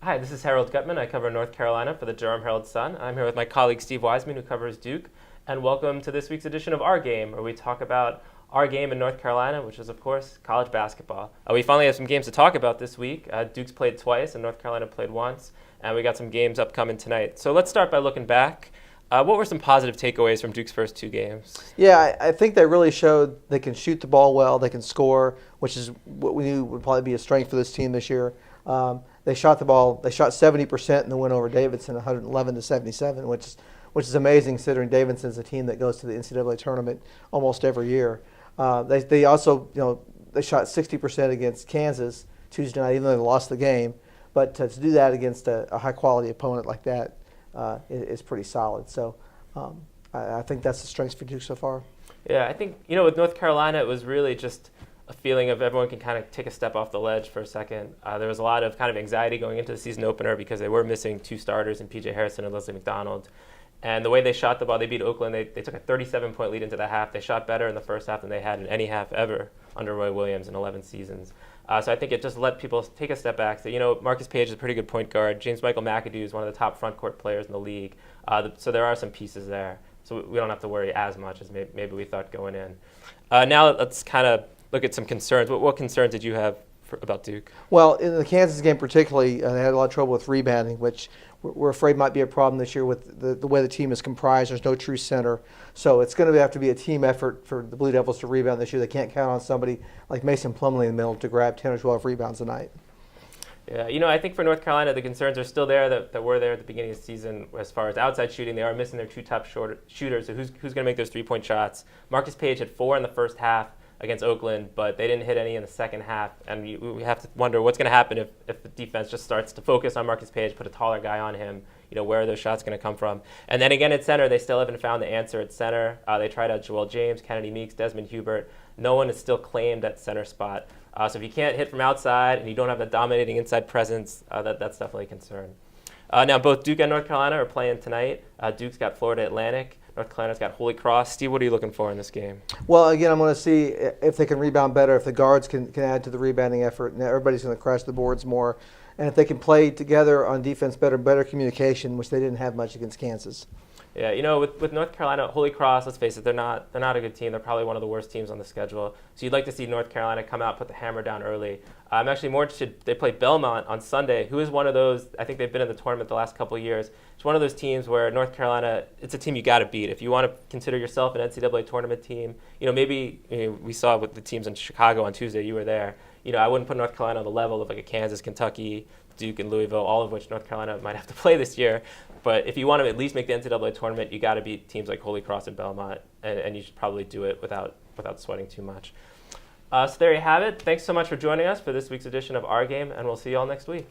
Hi, this is Harold Gutmann. I cover North Carolina for the Durham Herald-Sun. I'm here with my colleague Steve Wiseman, who covers Duke. And welcome to this week's edition of Our Game, where we talk about our game in North Carolina, which is, of course, college basketball. We finally have some games to talk about this week. Duke's played twice, and North Carolina played once. And we got some games upcoming tonight. So let's start by looking back. What were some positive takeaways from Duke's first two games? Yeah, I think they really showed they can shoot the ball well, they can score, which is what we knew would probably be a strength for this team this year. They shot the ball. They shot 70% in the win over Davidson, 111-77, which is amazing considering Davidson's a team that goes to the NCAA tournament almost every year. They also, they shot 60% against Kansas Tuesday night, even though they lost the game. But to do that against a high-quality opponent like that is pretty solid. So I think that's the strength for Duke so far. Yeah, I think, with North Carolina, it was really just a feeling of everyone can kind of take a step off the ledge for a second. There was a lot of kind of anxiety going into the season opener because they were missing two starters in P.J. Harrison and Leslie McDonald. And the way they shot the ball, they beat Oakland. They took a 37-point lead into the half. They shot better in the first half than they had in any half ever under Roy Williams in 11 seasons. So I think it just let people take a step back. So, Marcus Page is a pretty good point guard. James Michael McAdoo is one of the top front court players in the league. So there are some pieces there. So we don't have to worry as much as maybe we thought going in. Now let's kind of look at some concerns. What concerns did you have about Duke? Well, in the Kansas game particularly, they had a lot of trouble with rebounding, which we're afraid might be a problem this year with the way the team is comprised. There's no true center. So it's going to have to be a team effort for the Blue Devils to rebound this year. They can't count on somebody like Mason Plumlee in the middle to grab 10 or 12 rebounds a night. Yeah, I think for North Carolina, the concerns are still there that were there at the beginning of the season as far as outside shooting. They are missing their two top shooters, so who's going to make those three-point shots? Marcus Page had 4 in the first half against Oakland, but they didn't hit any in the second half. And we have to wonder what's going to happen if the defense just starts to focus on Marcus Page, put a taller guy on him. Where are those shots going to come from? And then again at center, they still haven't found the answer at center. They tried out Joel James, Kennedy Meeks, Desmond Hubert. No one has still claimed that center spot. So if you can't hit from outside and you don't have a dominating inside presence, that's definitely a concern. Now both Duke and North Carolina are playing tonight. Duke's got Florida Atlantic. North Carolina's got Holy Cross. Steve, what are you looking for in this game? Well, again, I'm going to see if they can rebound better, if the guards can add to the rebounding effort, and everybody's going to crash the boards more. And if they can play together on defense better communication, which they didn't have much against Kansas. Yeah, with North Carolina, Holy Cross, let's face it, they're not a good team. They're probably one of the worst teams on the schedule. So you'd like to see North Carolina come out, put the hammer down early. I'm actually more interested, they play Belmont on Sunday, who is one of those, I think they've been in the tournament the last couple of years. It's one of those teams where North Carolina, it's a team you got to beat. If you want to consider yourself an NCAA tournament team, maybe we saw with the teams in Chicago on Tuesday, you were there. I wouldn't put North Carolina on the level of like a Kansas, Kentucky, Duke, and Louisville, all of which North Carolina might have to play this year. But if you want to at least make the NCAA tournament, you got to beat teams like Holy Cross and Belmont, and you should probably do it without sweating too much. So there you have it. Thanks so much for joining us for this week's edition of Our Game, and we'll see you all next week.